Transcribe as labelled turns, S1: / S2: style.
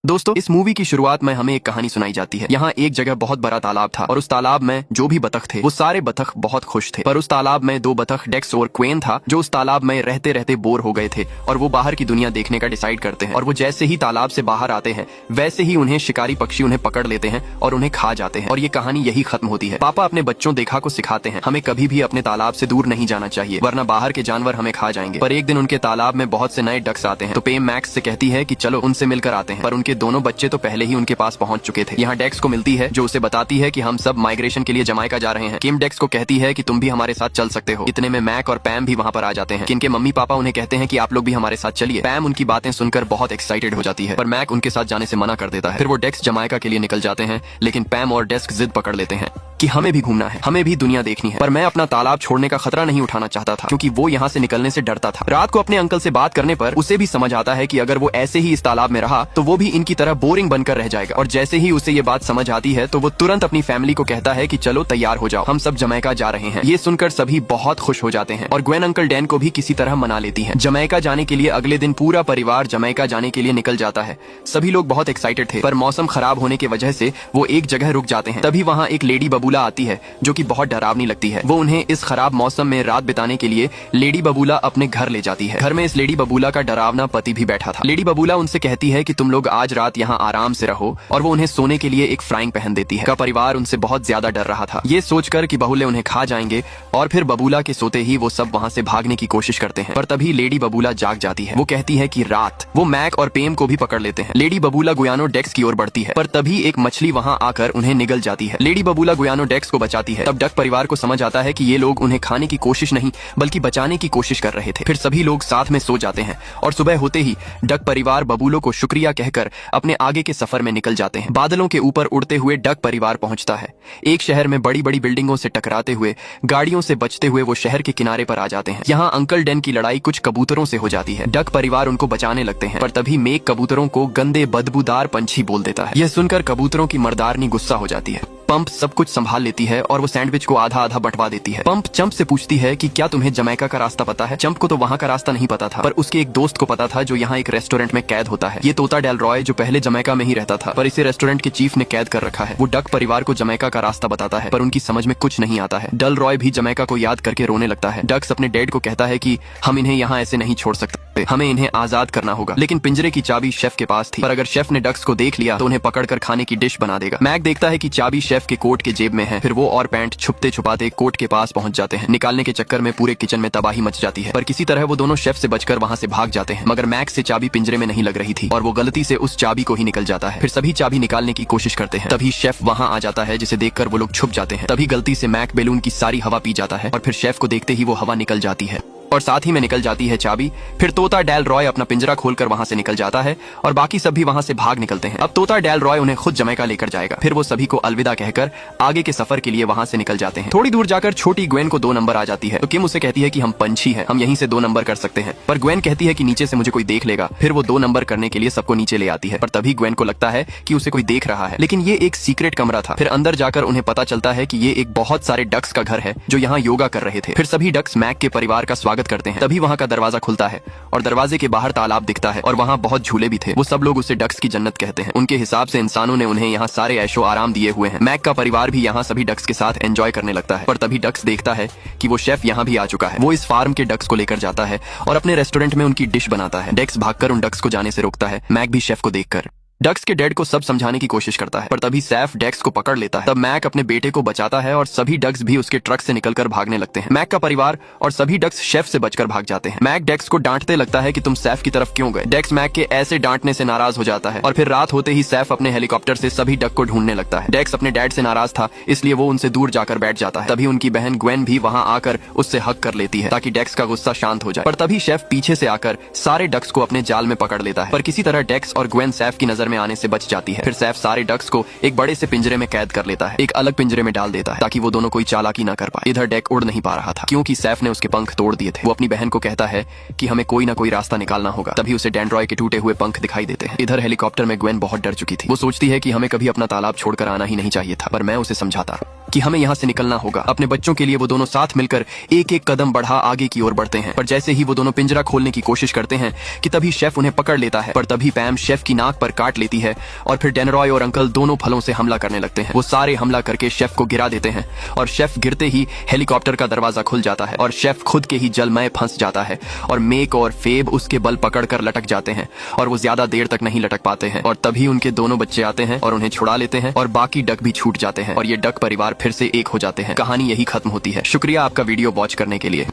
S1: दोस्तों, इस मूवी की शुरुआत में हमें एक कहानी सुनाई जाती है। यहाँ एक जगह बहुत बड़ा तालाब था और उस तालाब में जो भी बतख थे वो सारे बतख बहुत खुश थे। पर उस तालाब में दो बतख डेक्स और क्वेन था जो उस तालाब में रहते रहते बोर हो गए थे और वो बाहर की दुनिया देखने का डिसाइड करते हैं। और वो जैसे ही तालाब से बाहर आते हैं वैसे ही उन्हें शिकारी पक्षी उन्हें पकड़ लेते हैं और उन्हें खा जाते हैं। और ये कहानी यही खत्म होती है। पापा अपने बच्चों देखा को सिखाते हैं हमें कभी भी अपने तालाब से दूर नहीं जाना चाहिए वरना बाहर के जानवर हमें खा जाएंगे। पर एक दिन उनके तालाब में बहुत से नए डक्स आते हैं तो पेम मैक्स से कहती है कि चलो उनसे मिलकर आते हैं। पर उनके दोनों बच्चे तो पहले ही उनके पास पहुंच चुके थे। यहाँ डेक्स को मिलती है जो उसे बताती है कि हम सब माइग्रेशन के लिए जमाइका जा रहे हैं। किम डेक्स को कहती है कि तुम भी हमारे साथ चल सकते हो। इतने में मैक और पैम भी वहाँ पर आ जाते हैं। किम के मम्मी पापा उन्हें कहते हैं कि आप लोग भी हमारे साथ चलिए। पैम उनकी बातें सुनकर बहुत एक्साइटेड हो जाती है पर मैक उनके साथ जाने से मना कर देता है। फिर वो डेक्स जमाइका के लिए निकल जाते हैं लेकिन पैम और डेस्क जिद पकड़ लेते हैं कि हमें भी घूमना है, हमें भी दुनिया देखनी है। पर मैं अपना तालाब छोड़ने का खतरा नहीं उठाना चाहता था क्योंकि वो यहाँ से निकलने से डरता था। रात को अपने अंकल से बात करने पर उसे भी समझ आता है कि अगर वो ऐसे ही इस तालाब में रहा तो वो भी इनकी तरह बोरिंग बनकर रह जाएगा। और जैसे ही उसे ये बात समझ आती है तो वो तुरंत अपनी फैमिली को कहता है कि चलो तैयार हो जाओ, हम सब जमैका जा रहे हैं। ये सुनकर सभी बहुत खुश हो जाते हैं और ग्वेन अंकल डैन को भी किसी तरह मना लेती है। जमैका जाने के लिए अगले दिन पूरा परिवार जमैका जाने के लिए निकल जाता है। सभी लोग बहुत एक्साइटेड थे पर मौसम खराब होने की वजह से वो एक जगह रुक जाते हैं। तभी वहाँ एक लेडी बबूला आती है जो कि बहुत डरावनी लगती है। वो उन्हें इस खराब मौसम में रात बिताने के लिए लेडी बबूला अपने घर ले जाती है। घर में इस लेडी बबूला का डरावना पति भी बैठा था। लेडी बबूला उनसे कहती है कि तुम लोग आज रात यहाँ आराम से रहो और वो उन्हें सोने के लिए एक फ्राइंग पहन देती है। का परिवार उनसे बहुत ज्यादा डर रहा था ये सोचकर कि बहुले उन्हें खा जाएंगे और फिर बबूला के सोते ही वो सब वहाँ से भागने की कोशिश करते हैं। पर तभी लेडी बबूला जाग जाती है। वो कहती है कि रात। वो मैक और पेम को भी पकड़ लेते हैं। लेडी बबूला गुयानो डेक्स की ओर बढ़ती है पर तभी एक मछली वहाँ आकर उन्हें निगल जाती है। लेडी बबूला गुयानो डेक्स को बचाती है। तब डक परिवार को समझ आता है कि ये लोग उन्हें खाने की कोशिश नहीं बल्कि बचाने की कोशिश कर रहे थे। फिर सभी लोग साथ में सो जाते हैं और सुबह होते ही डक परिवार बबूलों को शुक्रिया कहकर अपने आगे के सफर में निकल जाते हैं। बादलों के ऊपर उड़ते हुए डक परिवार पहुंचता है। एक शहर में बड़ी बड़ी बिल्डिंगों से टकराते हुए गाड़ियों से बचते हुए वो शहर के किनारे पर आ जाते हैं। यहाँ अंकल डैन की लड़ाई कुछ कबूतरों से हो जाती है। डक परिवार उनको बचाने लगते हैं पर तभी मेक कबूतरों को गंदे बदबूदार पंछी बोल देता है। यह सुनकर कबूतरों की मर्दारनी गुस्सा हो जाती है। पंप सब कुछ संभाल लेती है और वो सैंडविच को आधा आधा बंटवा देती है। पंप चंप से पूछती है कि क्या तुम्हें जमैका का रास्ता पता है। चंप को तो वहाँ का रास्ता नहीं पता था पर उसके एक दोस्त को पता था जो यहाँ एक रेस्टोरेंट में कैद होता है। ये तोता डेल रॉय जो पहले जमैका में ही रहता था पर इसे रेस्टोरेंट के चीफ ने कैद कर रखा है। वो डक परिवार को जमैका का रास्ता बताता है पर उनकी समझ में कुछ नहीं आता है। डल रॉय भी जमैका को याद करके रोने लगता है। डक्स अपने डैड को कहता है कि हम इन्हें यहाँ ऐसे नहीं छोड़ सकते, हमें इन्हें आजाद करना होगा। लेकिन पिंजरे की चाबी शेफ के पास थी पर अगर शेफ ने डक्स को देख लिया तो उन्हें पकड़कर खाने की डिश बना देगा। मैक देखता है कि चाबी शेफ के कोट के जेब में है। फिर वो और पैंट छुपते छुपाते कोट के पास पहुंच जाते हैं। निकालने के चक्कर में पूरे किचन में तबाही मच जाती है पर किसी तरह वो दोनों शेफ से बचकर वहां से भाग जाते हैं। मगर मैक से चाबी पिंजरे में नहीं लग रही थी और वो गलती से उस चाबी को ही निकल जाता है। फिर सभी चाबी निकालने की कोशिश करते हैं। तभी शेफ वहां आ जाता है जिसे देखकर वो लोग छुप जाते हैं। तभी गलती से मैक बैलून की सारी हवा पी जाता है और फिर शेफ को देखते ही वो हवा निकल जाती है और साथ ही में निकल जाती है चाबी। फिर तोता डेल रॉय अपना पिंजरा खोलकर वहां से निकल जाता है और बाकी सब भी वहां से भाग निकलते हैं। अब तोता डेल रॉय उन्हें खुद जमैका लेकर जाएगा। फिर वो सभी को अलविदा कहकर आगे के सफर के लिए वहां से निकल जाते हैं। थोड़ी दूर जाकर छोटी ग्वेन को 2 नंबर आ जाती है तो किम उसे कहती है कि हम पंछी हैं, हम यहीं से 2 नंबर कर सकते हैं। पर ग्वेन कहती है कि नीचे से मुझे कोई देख लेगा। फिर वो 2 नंबर करने के लिए सबको नीचे ले आती है पर तभी ग्वेन को लगता है कि उसे कोई देख रहा है लेकिन ये एक सीक्रेट कमरा था। फिर अंदर जाकर उन्हें पता चलता है कि ये एक बहुत सारे डक्स का घर है जो यहाँ योगा कर रहे थे। फिर सभी डक्स मैक के परिवार का स्वागत करते हैं। तभी वहाँ का दरवाजा खुलता है और दरवाजे के बाहर तालाब दिखता है और वहाँ बहुत झूले भी थे। वो सब लोग उसे डक्स की जन्नत कहते हैं। उनके हिसाब से इंसानों ने उन्हें यहाँ सारे ऐशो आराम दिए हुए हैं। मैक का परिवार भी यहाँ सभी डक्स के साथ एंजॉय करने लगता है पर तभी डक्स देखता है कि वो शेफ यहाँ भी आ चुका है। वो इस फार्म के डक्स को लेकर जाता है और अपने रेस्टोरेंट में उनकी डिश बनाता है। डेक्स भागकर उन डक्स को जाने से रोकता है। मैक भी शेफ को देखकर डक्स के डैड को सब समझाने की कोशिश करता है पर तभी सैफ डेक्स को पकड़ लेता है। तब मैक अपने बेटे को बचाता है और सभी डक्स भी उसके ट्रक से निकलकर भागने लगते हैं। मैक का परिवार और सभी डक्स शेफ से बचकर भाग जाते हैं। मैक डेक्स को डांटते लगता है कि तुम सैफ की तरफ क्यों गए। डेक्स मैक के ऐसे डांटने से नाराज हो जाता है और फिर रात होते ही सैफ अपने हेलीकॉप्टर से सभी डक को ढूंढने लगता है। डेक्स अपने डैड से नाराज था इसलिए वो उनसे दूर जाकर बैठ जाता है। तभी उनकी बहन ग्वेन भी वहाँ आकर उससे हक कर लेती है ताकि डेक्स का गुस्सा शांत हो जाए। पर तभी शेफ पीछे से आकर सारे डक्स को अपने जाल में पकड़ लेता है पर किसी तरह डेक्स और ग्वेन सैफ की नजर में आने से बच जाती है। फिर सैफ सारे डक्स को एक बड़े से पिंजरे में कैद कर लेता है, एक अलग पिंजरे में डाल देता है ताकि वो दोनों कोई चालाकी ना कर पाए। इधर डेक उड़ नहीं पा रहा था क्योंकि सैफ ने उसके पंख तोड़ दिए थे। वो अपनी बहन को कहता है कि हमें कोई ना कोई रास्ता निकालना होगा। तभी उसे डेंड्रॉय के टूटे हुए पंख दिखाई देते हैं। इधर हेलीकॉप्टर में ग्वेन बहुत डर चुकी थी। वो सोचती है कि हमें कभी अपना तालाब छोड़कर आना ही नहीं चाहिए था पर मैं उसे समझाता कि हमें यहाँ से निकलना होगा। अपने बच्चों के लिए वो दोनों साथ मिलकर एक एक कदम बढ़ा आगे की ओर बढ़ते हैं। पर जैसे ही वो दोनों पिंजरा खोलने की कोशिश करते हैं कि तभी शेफ उन्हें पकड़ लेता है। पर तभी पैम शेफ की नाक पर काट लेती है और फिर डेनरॉय और अंकल दोनों फलों से हमला करने लगते हैं। वो सारे हमला करके शेफ को गिरा देते हैं और शेफ गिरते ही हेलीकॉप्टर का दरवाजा खुल जाता है और शेफ खुद के ही जल में फंस जाता है और मेक और फेब उसके बल पकड़कर लटक जाते हैं और वो ज्यादा देर तक नहीं लटक पाते हैं। और तभी उनके दोनों बच्चे आते हैं और उन्हें छुड़ा लेते हैं और बाकी डक भी छूट जाते हैं और ये डक परिवार फिर से एक हो जाते हैं। कहानी यही खत्म होती है। शुक्रिया आपका वीडियो वॉच करने के लिए।